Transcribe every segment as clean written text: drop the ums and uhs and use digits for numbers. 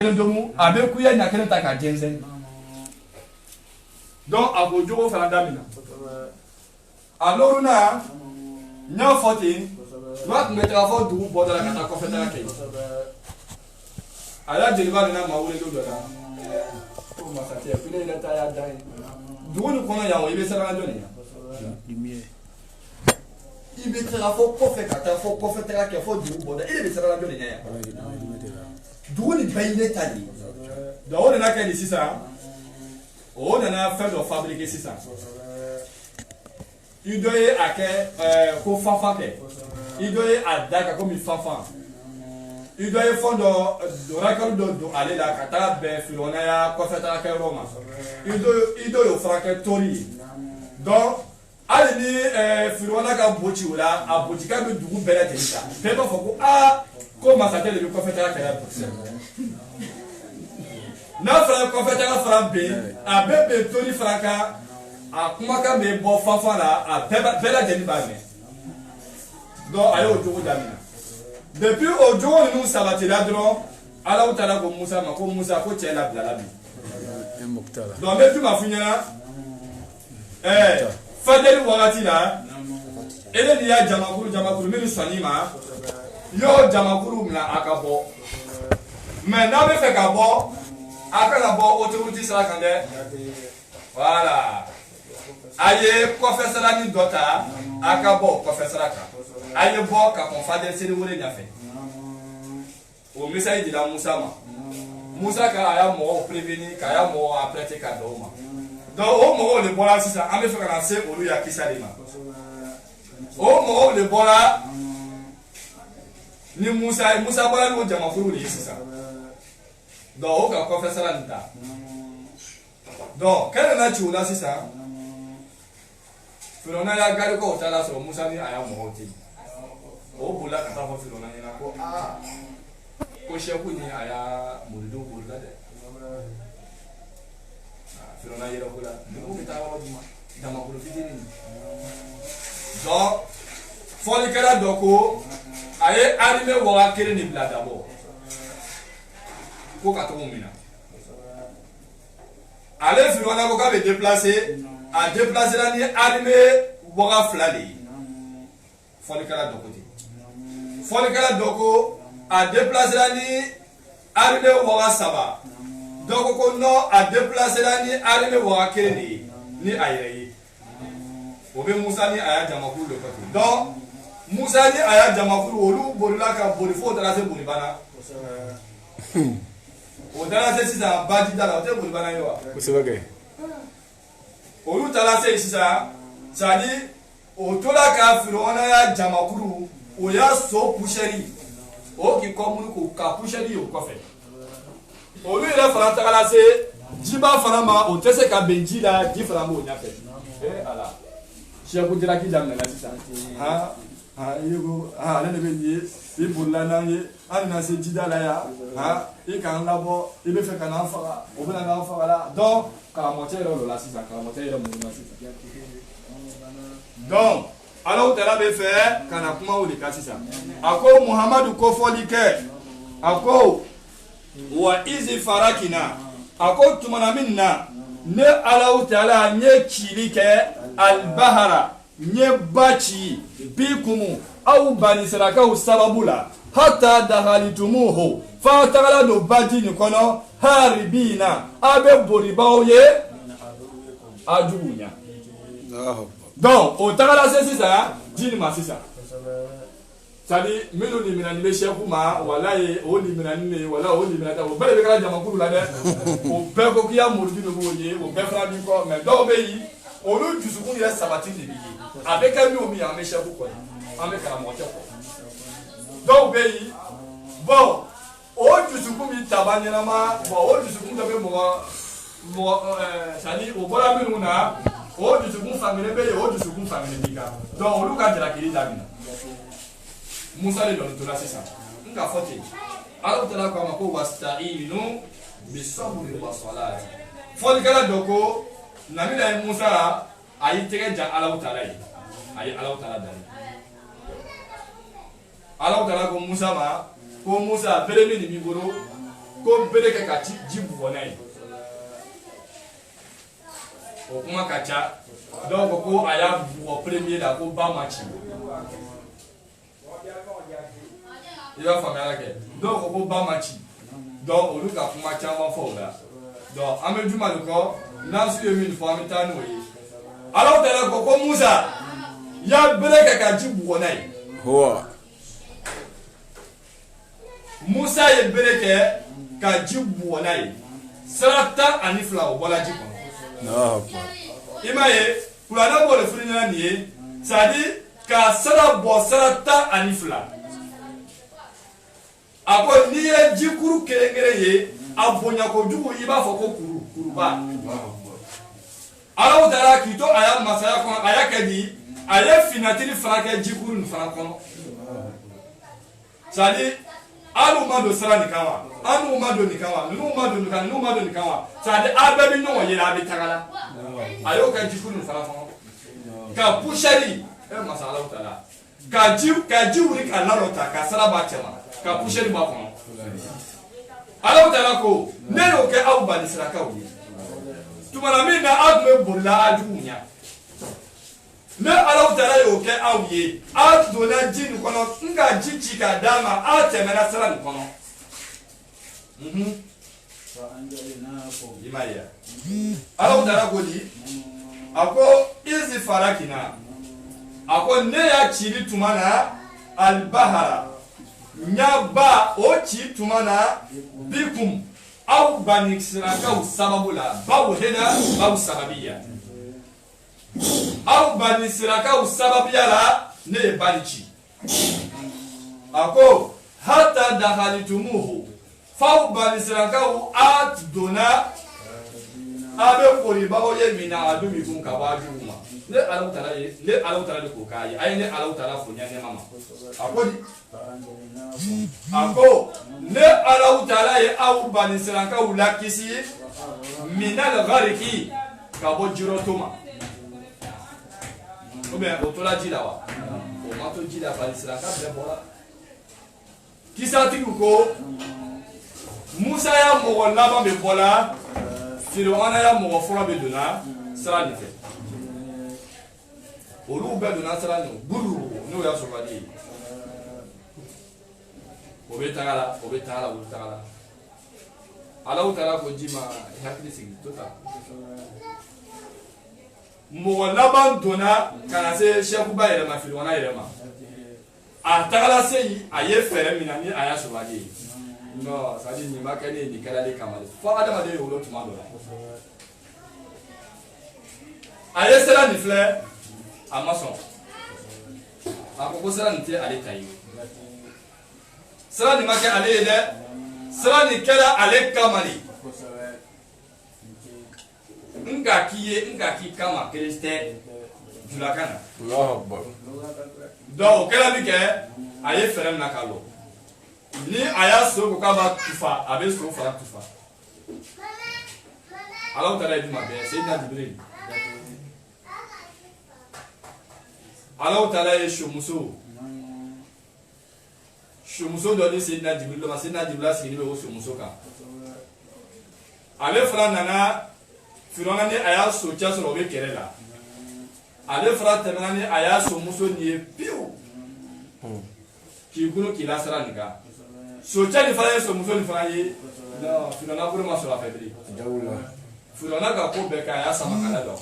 avec kuya na kene ta ka jensen donc a ko jogo fana damina alors na nya foti wat metra fo du boda la kata ko feta ke ala jeliba na ma wole do dola ko masate pile ila ta ya dai du ni kono ya wo ibe sara do ni lumière ibe tra fo ko fe kata fo ko feta ke fo du boda ibe sara do ni ya D'où les pays tali. Donc on a qu'à ici ça. On a fait de fabriquer ça. Il doit y avoir qu'au fanfan. Il doit y avoir comme il fanfan. Il doit y avoir de record de aller là kata ben filonaya kofeta ka Roma. Il doit y avoir que tori. Donc allez filona ka bochi wala abotika be dugu bela tenita. Peut pas faut comment ça t'est le prophète à la na fra prophète à fra b a bebe tori fraka a kuma ka me bo fafa la a bela deni ba me donc ayo ojogo damina depuis ojogo nous sabati la dron ala utala ko Musa ko tela blala bi donc depuis ma funyana fadeli wagati la ele ni ya jamakuru minu sanima yo jamakuru mna akabo mais na be fe ka bo akala bo autorité sala kande voilà aye professeur ni dota akabo professeur aka aye bo ka kon fadel seri wore nya fe o message de la Musa ka aya mo prévenir ka aya mo apprêter ka do ma donc o mo le bola sisa ame fe ka se olu ya kisalima o mo le bola ni Musa bala no jamakuru ni sisa donc o ka professeur nta donc kana na chula sisa filona ya gari ko tala so Musa ni aya mo hoti o bula ka ta ko filona ni na ko ko sheku ni aya murido bula de filona yero bula no ko ta wa duma jamakuru fitini donc foli kala doko aye arime wa kere ni bla d'abord ko ka to mina ale filona ko ka be déplacer la ni arime wa flali foli kala doko a déplacer la ni arime wa saba doko ko no a déplacer la ni arime wa kere ni ayere o be Musa ni aya jamakuru le ko donc Musa ni aya jamakuru olu borila ka bori fo dara se bori bana o dara se sisa baji dara o te bori bana yo ko se bagay olu tala se sisa sadi o tola ka firona ya jamakuru o ya so pusheri o ki komunu ko ka pusheri yo ko fe olu ira fara tagala se jiba fara ma o te se ka benji la di fara mo nya fe ala sheku dira ki jamna la sisa yego ala ne be ni ibulla na ye ana se jidala ya e kan labo e be fe kan afa o be na afa la donc ka motero la sisa ka motero mu na sisa donc ala utala be fe kana kuma o de ka sisa ako Muhammadu ko foli ke ako wa izi farakina ako tumana minna ne ala utala nye kilike albahara nye bachi bikumu au bani saraka sababula hatta dakhalitumuhu fa tagala do baji ni kono haribina abe boribao ye ajunya donc o tagala sisa jini masisa sadi melo ni minani be sheku ma wala ye o ni minani ne wala o ni minata o bele be kala jamakuru la de o be ko kiya mordi no boye o be fra bi ko mais do be yi o lu jusukun ye sabati de bi avec un mi a mes chefs quoi avec la moitié quoi donc pays bon o du sukumi tabanyana ma bon o du sukumi tabe mo sani o bola mi nuna o du sukumi famille be o du sukumi famille bika donc o lu ka dira kili damina Musa le don to la sisa nga fote ala utala ko ma ko wasta'inu bisabri wa salati fol kala doko namina Musa ayi tege ja ala utala yi ayi ala utala dali ala utala ko Musa bere mi ni biboro ko bere kɛ ka ji bugɔ n'a ye o kuma ka ca dɔw ko ko a y'a bugɔ premier la ko ba ma ci i b'a faamuya kɛ dɔw ko ko ba ma ci donc olu ka kuma caman fɔ o la donc an bɛ juma de kɔ Nasu ye min fɔ an bɛ taa n'o ye Alahu Taala ko Musa y'a bere kɛ ka ji bugɔ n'a ye Musa ye bere kɛ ka ji bugɔ n'a ye sira 12 o bɔla ji kɔnɔ i m'a ye kuranɛ b'o de f'i ɲɛna nin ye c'est à dire ka sira bɔ sira 12 a ko n'i ye jikuru kelen kelen ye a bonya kojugu i b'a fɔ ko kuruba Alahu Taala k'i to a y'a masaya kɔnɔ a y'a kɛ di a ye finatiri fana kɛ jikuru nin fana kɔnɔ c'est à dire alu ma don sira nin kan wa anu ma don nin kan wa ninnu ma don nin kan ninnu ma don nin kan wa c'est à dire a bɛɛ bɛ ɲɔgɔn yɛlɛ a bɛ tagala a y'o kɛ jikuru nin fana kɔnɔ ka pushɛri masa Alahu Taala ka ji wuli ka ladɔ ta ka sira b'a cɛ ma ka pushɛri b'a kɔnɔ Alahu Taala ko ne y'o kɛ aw bani sirakaw ye tumana min na aw tun bɛ bolila a jugu ɲɛ ne Alahu Taala y'o kɛ aw ye aw donna ji nin kɔnɔ n ka ji ci ka d'a ma aw tɛmɛna sira nin kɔnɔ i m'a ye Alahu Taala ko di a ko izi farakina a ko ne y'a cili tuma na alibahara ɲaba o ci tuma na bikum aw bani sirakaw sababu la baw hena baw sababiya aw bani sirakaw sababiya la ne ye bani ci a ko hatta dakalitumuhu faw bani sirakaw a donna a bɛ koribagaw ye min na a dun b'i kun ka bɔ a jugu ma ne Alahu Taala de ko k'a ye a ye ne Alahu Taala fo ɲɛnɛma ma a ko di a ko ne Alahu Taala ye aw bani sirakaw lakisi minal ghariki ka bɔ jirɔto ma ou bien o tora ji la wa o ma to ji la bani siraka bɛɛ bɔra kisatigiw ko Musa ya mɔgɔ laban bɛ bɔla Firawuna ya mɔgɔ fɔlɔ bɛ donna sira nin fɛ olu bɛɛ donna sira nin buru n'o y'a sɔrɔ ye o bɛ taga la o bɛ taga la o bɛ taga la Alahu Taala ko ji ma i hakili sigi to ta mɔgɔ laban donna ka na se sɛkuba yɛrɛ ma Firawuna yɛrɛ ma a tagala se yen a ye fɛɛrɛ min na ni a y'a sɔrɔ ye non c'est à dire nin ma kɛ ne ye nin kɛra ne kama de fo adamaden ye wolo tuma dɔ la a ye sira nin filɛ a ma sɔn a ko sira nin tɛ ale ta ye sira nin ma kɛ ale ye dɛ sira nin kɛra ale kama de n ka k'i ye n ka k'i kama kelen tɛ julakan na donc o kɛra min kɛ a ye fɛɛrɛ min na k'a lɔ ni a y'a so ko k'a b'a tufa a bɛ so fara tufa Alahu Taala ye juma bɛɛ Seydina Jibril Alahu Taala ye somuso dɔ di Seydina Jibril ma Seydina Jibril sigilen bɛ o somuso kan ale fana nana Firawuna ni a y'a so cɛ sɔrɔ o bɛ kɛlɛ la ale fana tɛmɛna ni a y'a somuso nin ye pewu k'i golo k'i la sira nin kan so cɛ nin fana ye somuso nin fana ye non Firawuna bolo ma sɔrɔ a fɛ bilen Firawuna ka ko bɛɛ kɛ a y'a sama ka da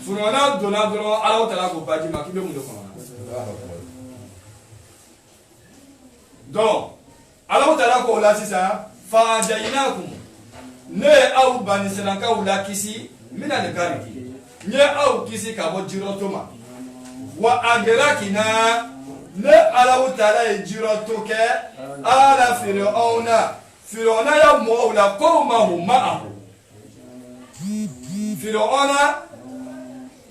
Firawuna donna dɔrɔn Alahu Taala ko baji ma k'i bɛ mun de kɔnɔ donc Alahu Taala ko o la sisan fa'anjaynakum ne ye aw bani sirakaw lakisi minal ghariki n ye aw kisi ka bɔ jirɔto ma wa agrakina ne Alahu Taala ye jirɔto kɛ ala Firawuna ya mɔgɔw la qawmahu ma'ahu Firawuna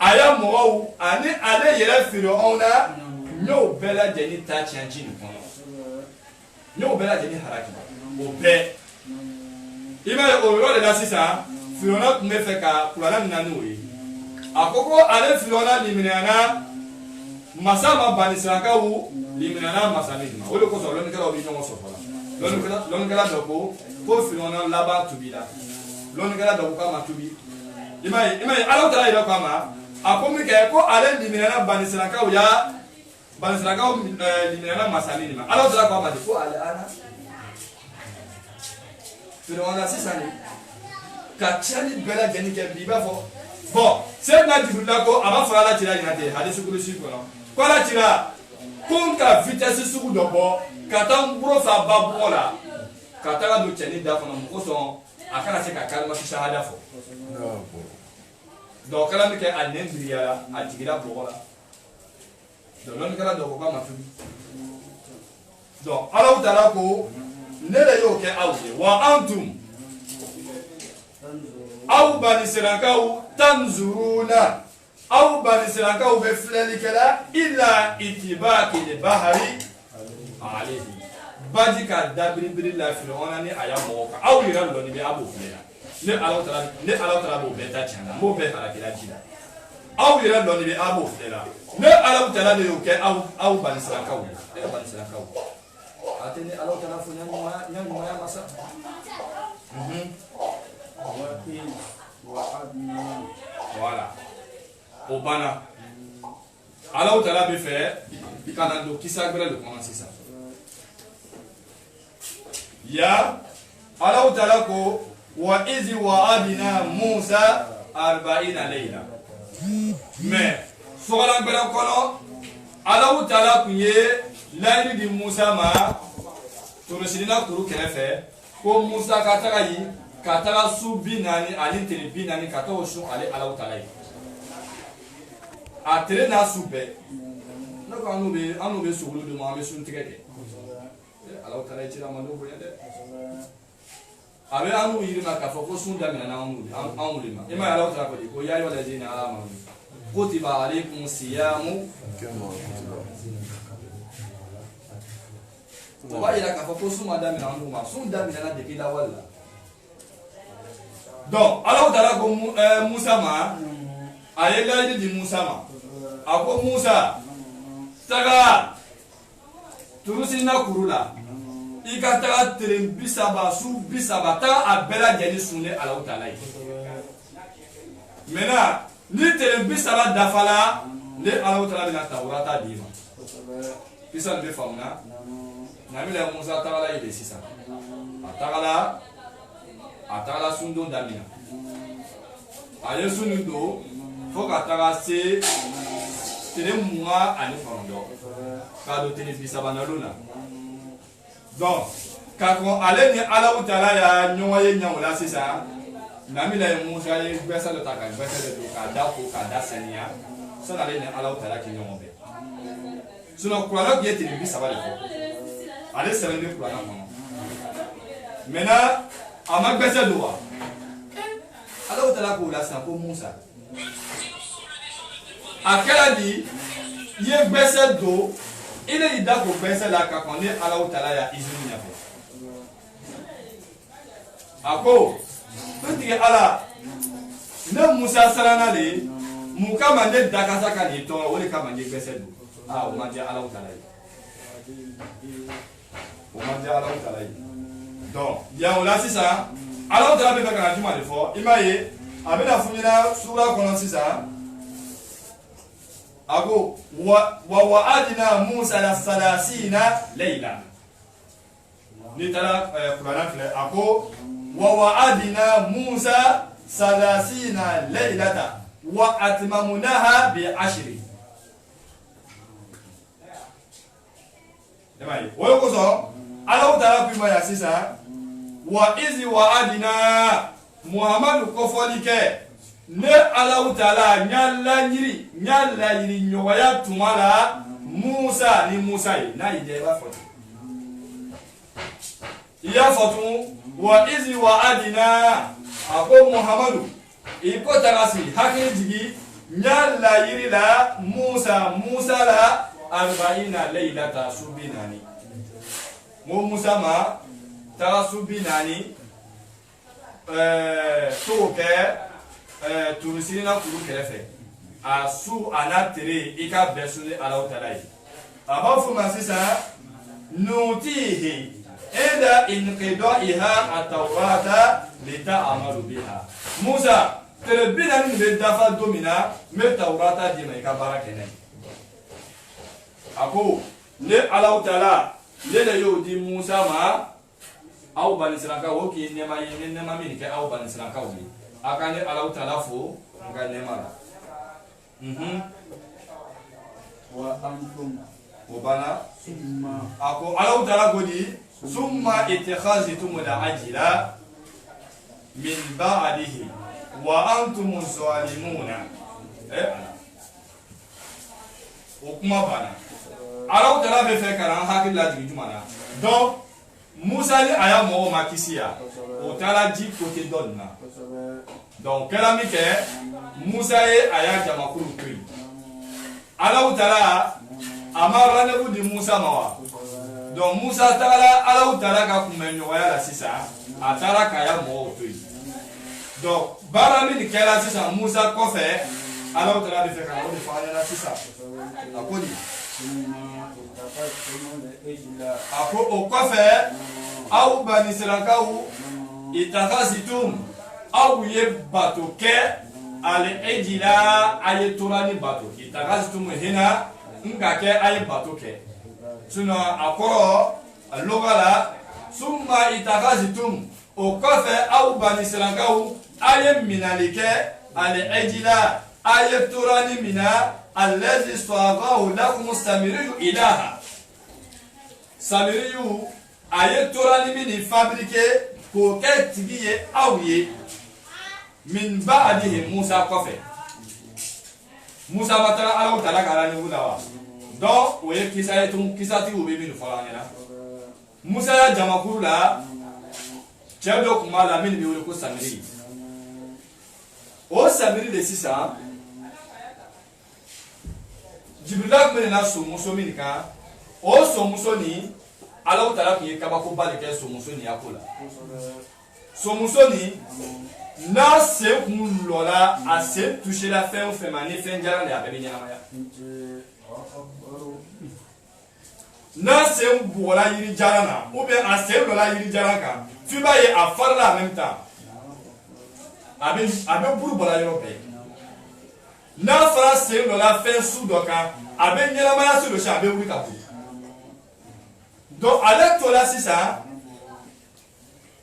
a ya mɔgɔw ani ale yɛrɛ Firawuna n y'o bɛɛ lajɛlen ta tiɲɛ ji nin kɔnɔ n y'o bɛɛ lajɛlen haraki o bɛɛ i b'a ye o yɔrɔ de la sisan Firawuna tun bɛ fɛ ka kuranɛ minɛ n'o ye a ko ko ale Firawuna liminɛna masa ma bani sirakaw liminana masalini ma wole ko so lon kala obi nyongo so fala lon kala do ko filona laba tubila lon kala do ko ma tubi imai ala tala ila kama akomi ke ko ale liminana banisilaka uya banisilaka liminana masalini ma ala tala ko ma ko ale ana filona sisani kachani bela geni ke biba fo bon c'est na dibula ko aba fala tira nyate hadisi kurusi ko no ko la tira kon ka vitesse sugu do bo kata mburo fa babu la kata do cheni da fo no ko so akana se ka kalma fi shahada fo do kala mi ke anen biya ajigira bo la do non kala do ko ma tu do ala utara ko nele yo ke awde wa antum aw bani sirankaw tanzuruna aw bani sirankaw be filali kala illa itibaki li bahari alayhi baji ka dabiri la filona ni aya mo ka aw yira lo ni be abo filela ne ala tara bo be ta chana mo be hala kila jida aw yira lo ni be abo filela ne ala tara de yo ke aw bani sirankaw bani sirankaw atene ala tara fo nyama ya masa voilà obana ala utala be fait kana do kisagre de commencer ça ya ala utala ko wa izi wa abina Musa 40 layla mais fogala bela kono ala utala kunye layli di Musa ma torosidina kuru kerefe ko Musa kataka yi katara su binani ani tele binani kato su ale ala utala yi a tele na su be no ko anu be su wulu de mo ame su ntigeke ala utala yi tira mando bo yade abe anu yiri ma ka fo ko sun da mina na anu lima e ma ala utala ko di ko ya yo le dina ala ma kutiba alaykum siyamu to ba ila ka fo ko sun ma da mina anu ma sun da mina na de kila wala. Donc, Allah Ta'ala ko Musa ma aye laji di Musa ma ako Musa taga turusi na kurula ika taga teren bisaba su bisaba ta abela jeni sunne Allah Ta'ala yi mena ni teren bisaba dafala le Allah Ta'ala bina tawrata dima bisa be famna namila Musa taga la yi sisa atala sundo damina aye sunundo fo ka taga se tene munga ani fondo ka do tene bisaba na luna donc ka ko ale ni ala utala ya nyoye nyawla sisa namila Musa ye besa do taka besa do ka da ko ka da senia so na le ni ala utala ki nyobe suno kwala bi tene bisaba le ko ale serende kwala ko mena ama gbese do wa ala utala ko la san ko Musa akela di ye gbese do ile ida ko gbese la ka kon ni ala utala ya izini ya fe ako tutige ala ne Musa sarana le mu kama ne dakasa ka ni to wole kama ni gbese do o ma je ala utala yi donc ya on la sisa alors de la bébé kana juma de fo imaye abena funyina sura kono sisa ago wa adina Musa la salasina layla ni tala Qur'an fle ago wa adina Musa salasina laylata wa atmamunaha bi 10 imaye wo ko so ala utala kuma ya sisa wa izi wa adina Muhammadu kofolike ne ala utala nyalla nyiri nyoya tumala Musa ni Musa yi na ide ba foto ya foto wa izi wa adina ako Muhammadu iko tarasi hakiri jigi nyalla yiri la Musa la 40 laylata subinani mo Musa ma taga subi nani to ke turusina kuru kerefe a su ana tere ika besule ala utala yi aba fuma sisan nutihi inda inqidaiha at-taurata lita'amalu biha Musa telebina ni be dafa domina me taurata di mai ka barakene ako le Allah Taala le yo di Musa ma au bani Israka wo ki nema min ke au bani Israka wo akane Allah Taala fo nga nema wa antum وبنا ثم أكو على وتلا قدي ثم اتخذتم العجل من بعده وأنتم الظالمون وكما بنا على وتلا بفكر عن هذه الجملة donc Musa ni aya mo ma kisia otala di côté donna donc kala mi ke Musa ye aya jamakuru kri ala utala amara ne di Musa mawa donc Musa tagala ala utala ka kumenyo ya la sisa atara ka ya mo otui donc bara mi kala sisa Musa kofe ala utala de feka o de fa ya la sisa akoni ako okofe au bani Israkawu itakasitum au ye batoke ale ejila aye turani bato itakasitum hina ngake aye batoke sino akoro logala summa itakasitum okofe au bani Israkawu aye minalike ale ejila aye turani mina الذي صاغه لكم السامري إلها سامري أي تراني من فابريكي كوكت بيه أوي من بعده موسى كفي موسى ما ترى على وتلا كاراني ولا دو ويه كيساتي وبيبين فلانينا موسى جمع كولا جابوا كمالا من بيقولوا كسامري أو سامري لسيسا Jibrila kumene na somuso minika o somuso ni ala utala kunye kabako balike somuso ni akola somuso ni na se kun lola a se toucher la fin ou femani fin jara le abebe nyamaya na se bola yiri jara na ou bien a se lola yiri jara ka tu ba ye a faire la en même temps abe buru bola yoro pe na fara se lola fin sous doka abe nyelamaya sur le champ abe wuri kapu donc avec toi là c'est ça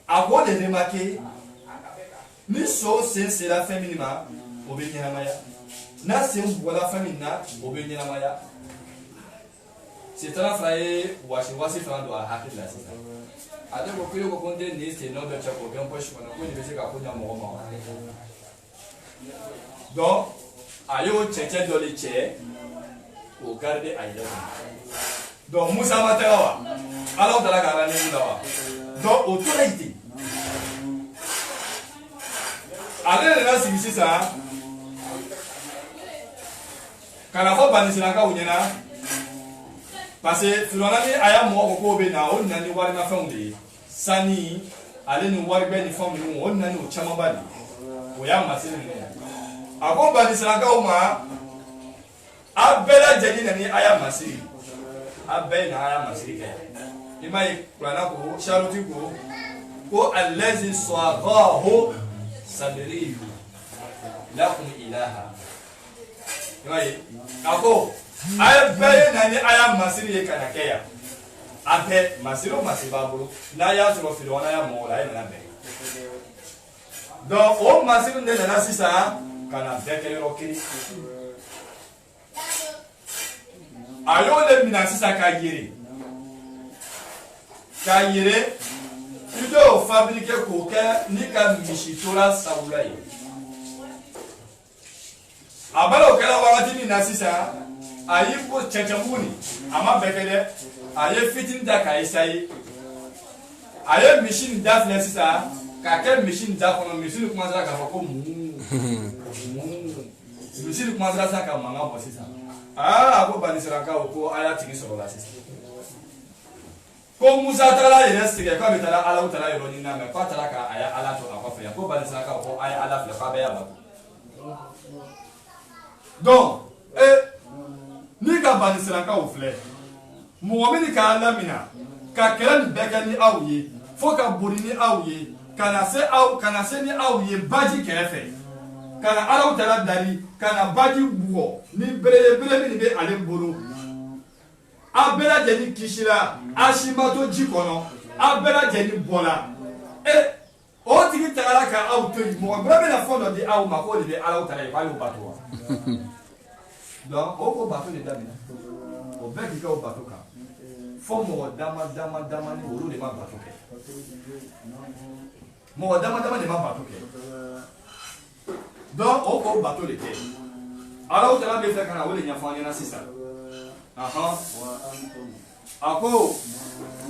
à quoi de remarquer ni so c'est la féminine obe nyelamaya na c'est voilà féminine obe nyelamaya c'est un frère wasi frère doit hakil là c'est ça ade ko kilo ko konde ni c'est non de chako bien poche ko ko ni bese ka ko nyamo mo donc ayo cheche doli che o garde aïda donc Musa materawa alors dala garane ndawa donc autorité ale na sibisi sa kana fo bani sinaka unyena parce que filona ni aya mo ko be na on nani wari na famde sani ale ni wari be ni famde on nani o chama bali o ya masini ako bani sinaka uma abela jadi nani aya masiri abela aya masiri ke imai kurana ko sharuti ko allazi sawaqahu sabiri lakum ilaha imai ako abela nani aya masiri kana ke ya ape masiro masibaburo na ya tro filo na ya mo la ina be donc o masiri ne na sisa kana beke rokiri ayo le mina sisa ka yere tudo fabriquer koke ni ka mishitora saulai abalo kala wawati mina sisa ayi ko chachambuni ama bekele aye fitin da ka isai aye machine da fle sisa ka ke machine da kono machine commence à ka ko machine commence à ka manga bo sisa ako bani Israka ko aya tigi soro la sisi ko Musa tala ire sige ko bitala ala utala yoro ni na me ko tala ka aya ala to akofa ya ko bani Israka ko aya ala fle ka be ya ba donc ni ka bani Israka o fle mɔgɔ min k'a lamina ka kɛlɛ nin bɛɛ kɛ ni aw ye fo ka boli ni aw ye ka na se ni aw ye baji kɛrɛfɛ ka na Alahu Taala dari ka na baji bugɔ ni belebele min bɛ ale bolo a bɛɛ lajɛlen kisira a si ma to ji kɔnɔ a bɛɛ lajɛlen bɔra o tigi tagara ka aw to yen mɔgɔ bɛɛ bɛna fɛn dɔ di aw ma k'o de bɛ Alahu Taala ye k'ale y'o bato wa donc o ko bato de daminɛ o bɛɛ k'i kɛ o bato kan fo mɔgɔ dama ni olu de ma bato kɛ mɔgɔ dama de ma bato kɛ donc o ko bato de kɛ Alahu Taala bɛ fɛ ka na o de ɲɛfɔ an ɲɛna sisan a ko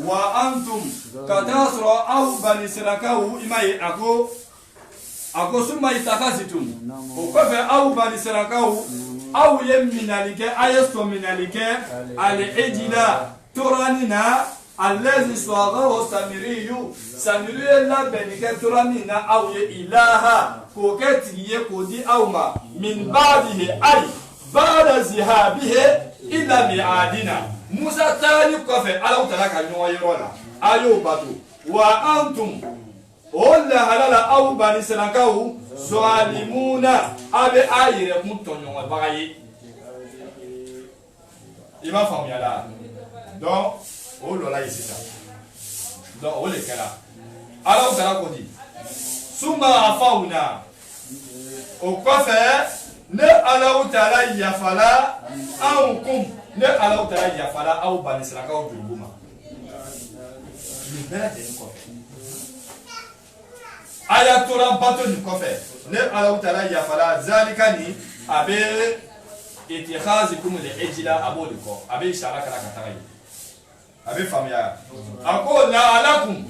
wa antum ka taa sɔrɔ aw bani Israilakaw i m'a ye a ko summa ittakhadhtum o kɔfɛ aw bani Israilakaw aw ye minɛli kɛ a ye sɔn minɛli kɛ al-ijla torani na allazi swaghahu samiriyu samiriyu ye labɛnni kɛ tora min na aw ye ilaha k'o kɛ tigi ye k'o di aw ma min ba'dihi ay ba'da zihabihi ila mi'adina Musa taali kɔfɛ Alahu Taala ka ɲɔgɔn yɔrɔ la a y'o bato wa antum o lahalala aw bani Israilakaw zalimuna a bɛ a yɛrɛkun tɔɲɔgɔnbaga ye i m'a faamuya la donc o lɔla ye sisan donc o de kɛra Alahu Taala ko di summa afawna o kɔfɛ ne Alahu Taala yafala anw kun ne Alahu Taala yafala aw bani Israilakaw jurumu ma nin bɛɛ lajɛlen kɔfɛ a y'a tora bato nin kɔfɛ ne Alahu Taala yafala zalika ni a bɛ ittikhazikum al-ijla a b'o de kɔ a bɛ ishaara kɛra ka taga yen a bɛ faamuya a ko la'alakum